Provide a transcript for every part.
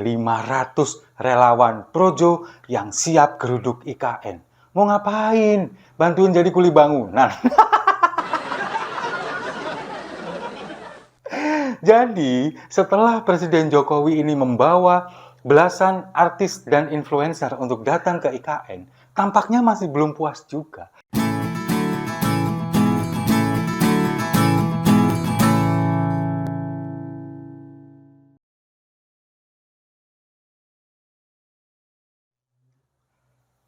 500 relawan Projo yang siap geruduk IKN. Mau ngapain? Bantuin jadi kuli bangunan. Jadi, setelah Presiden Jokowi ini membawa belasan artis dan influencer untuk datang ke IKN, tampaknya masih belum puas juga.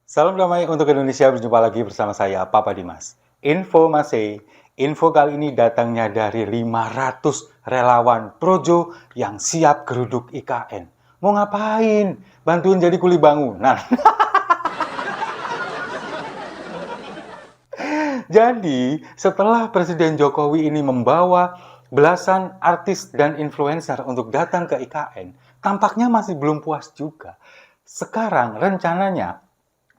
Salam damai untuk Indonesia, berjumpa lagi bersama saya, Papa Dimas. Info kali ini datangnya dari 500 relawan Projo yang siap geruduk IKN. Mau ngapain? Bantuin jadi kuli bangunan. Jadi, setelah Presiden Jokowi ini membawa belasan artis dan influencer untuk datang ke IKN, tampaknya masih belum puas juga. Sekarang rencananya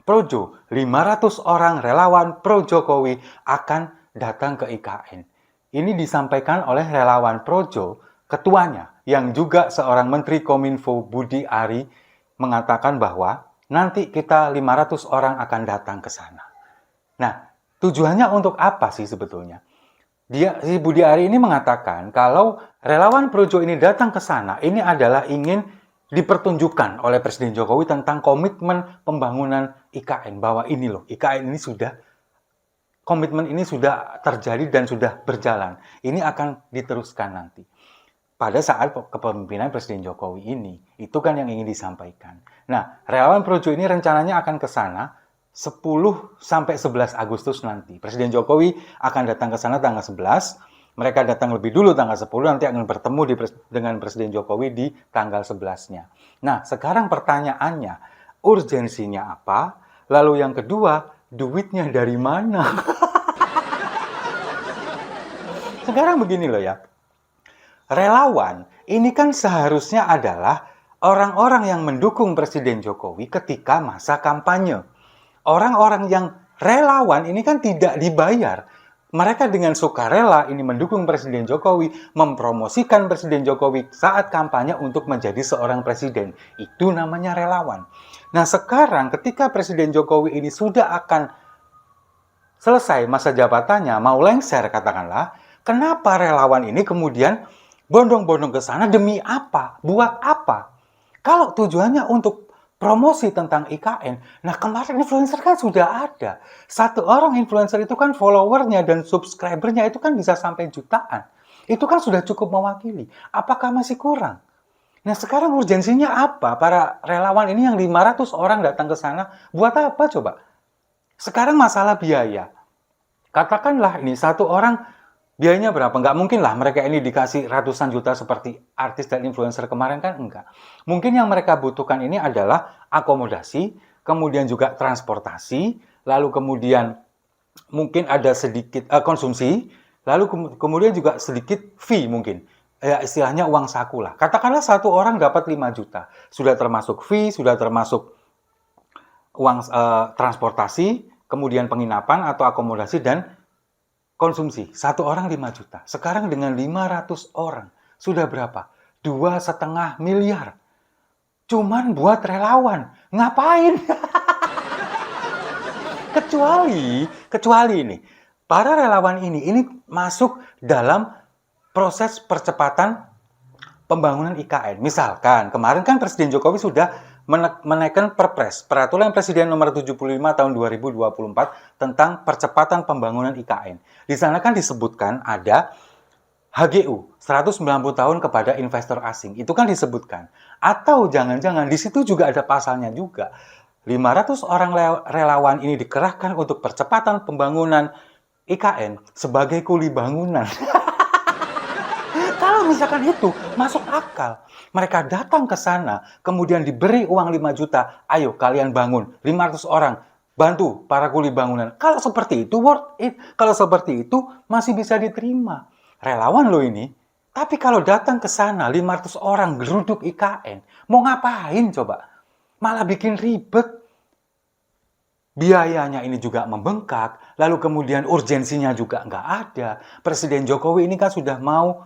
Projo, 500 orang relawan pro Jokowi akan datang ke IKN. Ini disampaikan oleh relawan Projo, ketuanya yang juga seorang Menteri Kominfo Budi Ari mengatakan bahwa nanti kita 500 orang akan datang ke sana. Nah, tujuannya untuk apa sih sebetulnya? Si Budi Ari ini mengatakan kalau relawan Projo ini datang ke sana, ini adalah ingin dipertunjukkan oleh Presiden Jokowi tentang komitmen pembangunan IKN, bahwa ini loh, IKN ini komitmen ini sudah terjadi dan sudah berjalan. Ini akan diteruskan nanti. Pada saat kepemimpinan Presiden Jokowi ini, itu kan yang ingin disampaikan. Nah, relawan Projo ini rencananya akan ke sana 10 sampai 11 Agustus nanti. Presiden Jokowi akan datang ke sana tanggal 11. Mereka datang lebih dulu tanggal 10, nanti akan bertemu dengan Presiden Jokowi di tanggal 11-nya. Nah, sekarang pertanyaannya, urgensinya apa? Lalu yang kedua, duitnya dari mana? Sekarang begini loh ya, relawan ini kan seharusnya adalah orang-orang yang mendukung Presiden Jokowi ketika masa kampanye. Orang-orang yang relawan ini kan tidak dibayar. Mereka dengan sukarela ini mendukung Presiden Jokowi, mempromosikan Presiden Jokowi saat kampanye untuk menjadi seorang presiden. Itu namanya relawan. Nah, sekarang ketika Presiden Jokowi ini sudah akan selesai masa jabatannya, mau lengser katakanlah, kenapa relawan ini kemudian bondong-bondong ke sana demi apa? Buat apa? Kalau tujuannya untuk promosi tentang IKN, nah kemarin influencer kan sudah ada. Satu orang influencer itu kan followernya dan subscribernya itu kan bisa sampai jutaan. Itu kan sudah cukup mewakili. Apakah masih kurang? Nah sekarang urgensinya apa? Para relawan ini yang 500 orang datang ke sana, buat apa coba? Sekarang masalah biaya. Katakanlah ini satu orang biayanya berapa? Nggak mungkin lah mereka ini dikasih ratusan juta seperti artis dan influencer kemarin kan enggak. Mungkin yang mereka butuhkan ini adalah akomodasi, kemudian juga transportasi, lalu kemudian mungkin ada sedikit konsumsi, lalu kemudian juga sedikit fee mungkin. Ya istilahnya uang saku lah. Katakanlah satu orang dapat 5 juta. Sudah termasuk fee, sudah termasuk uang transportasi, kemudian penginapan atau akomodasi dan konsumsi. Satu orang 5 juta. Sekarang dengan 500 orang. Sudah berapa? 2,5 miliar. Cuman buat relawan. Ngapain? kecuali ini. Para relawan ini masuk dalam proses percepatan pembangunan IKN. Misalkan, kemarin kan Presiden Jokowi sudah menaikkan Perpres, Peraturan Presiden Nomor 75 Tahun 2024 tentang percepatan pembangunan IKN. Di sana kan disebutkan ada HGU, 190 tahun kepada investor asing. Itu kan disebutkan. Atau jangan-jangan di situ juga ada pasalnya juga. 500 orang relawan ini dikerahkan untuk percepatan pembangunan IKN sebagai kuli bangunan. Kalau misalkan itu masuk akal, mereka datang ke sana, kemudian diberi uang 5 juta, ayo kalian bangun, 500 orang, bantu para kuli bangunan. Kalau seperti itu, worth it. Kalau seperti itu, masih bisa diterima. Relawan lo ini, tapi kalau datang ke sana, 500 orang geruduk IKN, mau ngapain coba? Malah bikin ribet. Biayanya ini juga membengkak, lalu kemudian urgensinya juga nggak ada. Presiden Jokowi ini kan sudah mau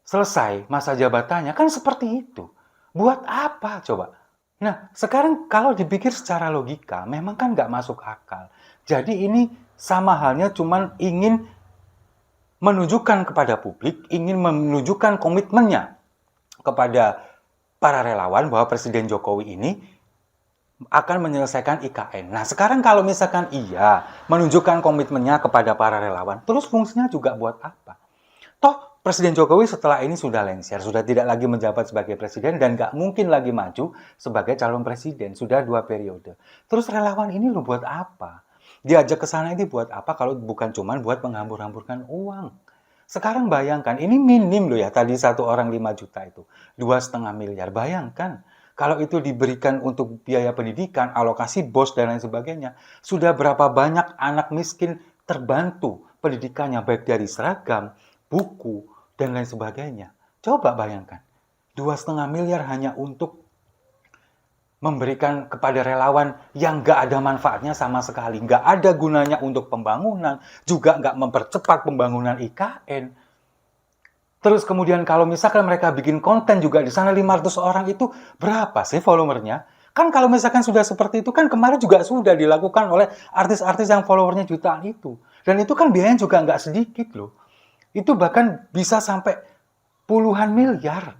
selesai masa jabatannya, kan seperti itu. Buat apa coba? Nah, sekarang kalau dipikir secara logika, memang kan nggak masuk akal. Jadi ini sama halnya cuman ingin menunjukkan kepada publik, ingin menunjukkan komitmennya kepada para relawan bahwa Presiden Jokowi ini akan menyelesaikan IKN. Nah, sekarang kalau misalkan iya, menunjukkan komitmennya kepada para relawan, terus fungsinya juga buat apa? Toh, Presiden Jokowi setelah ini sudah lengser, sudah tidak lagi menjabat sebagai presiden dan nggak mungkin lagi maju sebagai calon presiden, sudah 2 periode. Terus relawan ini lo buat apa? Diajak ke sana ini buat apa kalau bukan cuman buat menghambur-hamburkan uang? Sekarang bayangkan, ini minim loh ya, tadi satu orang 5 juta itu, 2,5 miliar. Bayangkan, kalau itu diberikan untuk biaya pendidikan, alokasi BOS dan lain sebagainya, sudah berapa banyak anak miskin terbantu pendidikannya, baik dari seragam, buku, dan lain sebagainya. Coba bayangkan, 2,5 miliar hanya untuk memberikan kepada relawan yang nggak ada manfaatnya sama sekali. Nggak ada gunanya untuk pembangunan, juga nggak mempercepat pembangunan IKN. Terus kemudian kalau misalkan mereka bikin konten juga di sana 500 orang itu berapa sih followernya? Kan kalau misalkan sudah seperti itu kan kemarin juga sudah dilakukan oleh artis-artis yang followernya jutaan itu. Dan itu kan biayanya juga nggak sedikit loh. Itu bahkan bisa sampai puluhan miliar.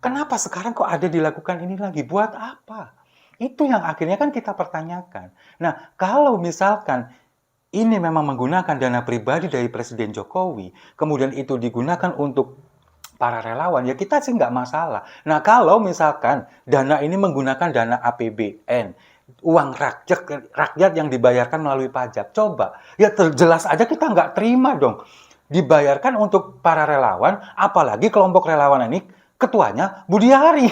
Kenapa sekarang kok ada dilakukan ini lagi? Buat apa? Itu yang akhirnya kan kita pertanyakan. Nah, kalau misalkan ini memang menggunakan dana pribadi dari Presiden Jokowi, kemudian itu digunakan untuk para relawan, ya kita sih nggak masalah. Nah, kalau misalkan dana ini menggunakan dana APBN, uang rakyat yang dibayarkan melalui pajak, coba, ya jelas aja kita nggak terima dong. Dibayarkan untuk para relawan, apalagi kelompok relawan ini ketuanya Budiari.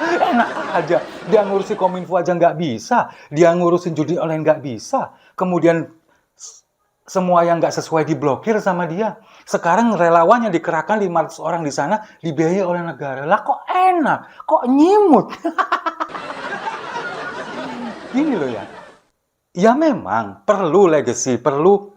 Enak aja, dia ngurusin Kominfo aja nggak bisa, dia ngurusin judi online nggak bisa, kemudian semua yang nggak sesuai diblokir sama dia. Sekarang relawan yang dikerahkan 500 orang di sana dibiayai oleh negara. Lah kok enak, kok nyimut. Gini loh ya, ya memang perlu legacy, perlu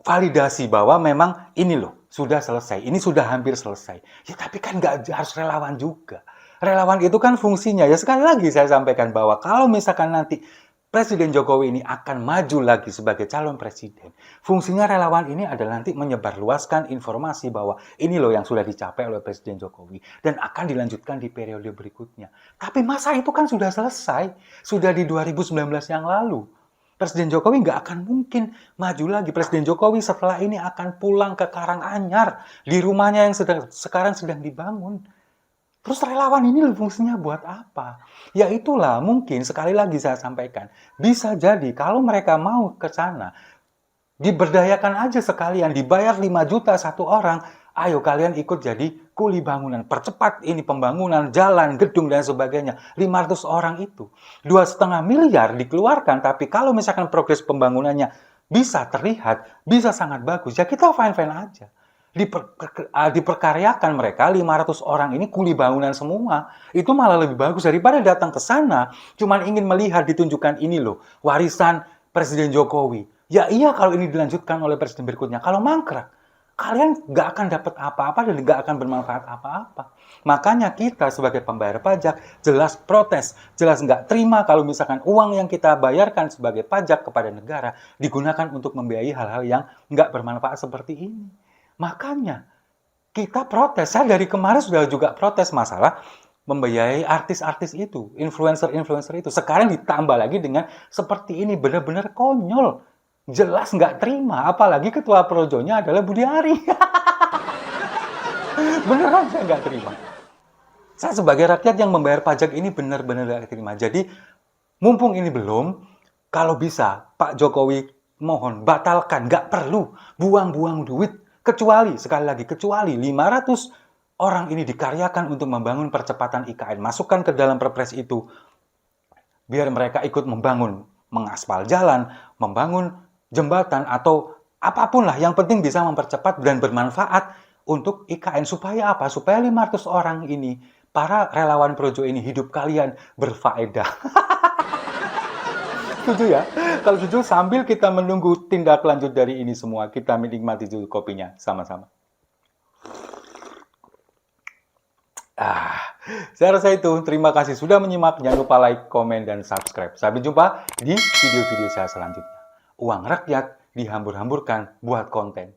validasi bahwa memang ini loh, sudah selesai, ini sudah hampir selesai. Ya tapi kan nggak harus relawan juga. Relawan itu kan fungsinya, ya sekali lagi saya sampaikan bahwa kalau misalkan nanti Presiden Jokowi ini akan maju lagi sebagai calon presiden, fungsinya relawan ini adalah nanti menyebarluaskan informasi bahwa ini loh yang sudah dicapai oleh Presiden Jokowi dan akan dilanjutkan di periode berikutnya. Tapi masa itu kan sudah selesai, sudah di 2019 yang lalu. Presiden Jokowi nggak akan mungkin maju lagi. Presiden Jokowi setelah ini akan pulang ke Karanganyar di rumahnya yang sekarang sedang dibangun. Terus relawan ini fungsinya buat apa? Ya itulah mungkin sekali lagi saya sampaikan. Bisa jadi kalau mereka mau ke sana, diberdayakan aja sekalian, dibayar 5 juta satu orang, ayo kalian ikut jadi kuli bangunan, percepat ini pembangunan, jalan, gedung, dan sebagainya. 500 orang itu, 2,5 miliar dikeluarkan, tapi kalau misalkan progres pembangunannya bisa terlihat, bisa sangat bagus, ya kita fine-fine aja. Diperkaryakan mereka 500 orang ini kuli bangunan semua, itu malah lebih bagus daripada datang ke sana cuman ingin melihat ditunjukkan ini loh warisan Presiden Jokowi. Ya iya kalau ini dilanjutkan oleh presiden berikutnya, kalau mangkrak kalian nggak akan dapat apa-apa dan nggak akan bermanfaat apa-apa. Makanya kita sebagai pembayar pajak jelas protes, jelas nggak terima kalau misalkan uang yang kita bayarkan sebagai pajak kepada negara digunakan untuk membiayai hal-hal yang nggak bermanfaat seperti ini. Makanya kita protes. Saya dari kemarin sudah juga protes masalah membiayai artis-artis itu, influencer-influencer itu. Sekarang ditambah lagi dengan seperti ini, benar-benar konyol. Jelas nggak terima, apalagi ketua projonya adalah Budiari. Beneran saya nggak terima. Saya sebagai rakyat yang membayar pajak ini benar-benar nggak terima. Jadi mumpung ini belum, kalau bisa Pak Jokowi mohon batalkan, nggak perlu buang-buang duit. Kecuali, sekali lagi, kecuali 500 orang ini dikaryakan untuk membangun percepatan IKN. Masukkan ke dalam perpres itu, biar mereka ikut membangun, mengaspal jalan, membangun jembatan, atau apapun lah. Yang penting bisa mempercepat dan bermanfaat untuk IKN. Supaya apa? Supaya 500 orang ini, para relawan projo ini, hidup kalian berfaedah. Setuju ya? Kalau setuju, sambil kita menunggu tindak lanjut dari ini semua, kita menikmati dulu kopinya sama-sama. Saya rasa itu. Terima kasih sudah menyimak. Jangan lupa like, komen, dan subscribe. Sampai jumpa di video-video saya selanjutnya. Uang rakyat dihambur-hamburkan buat konten.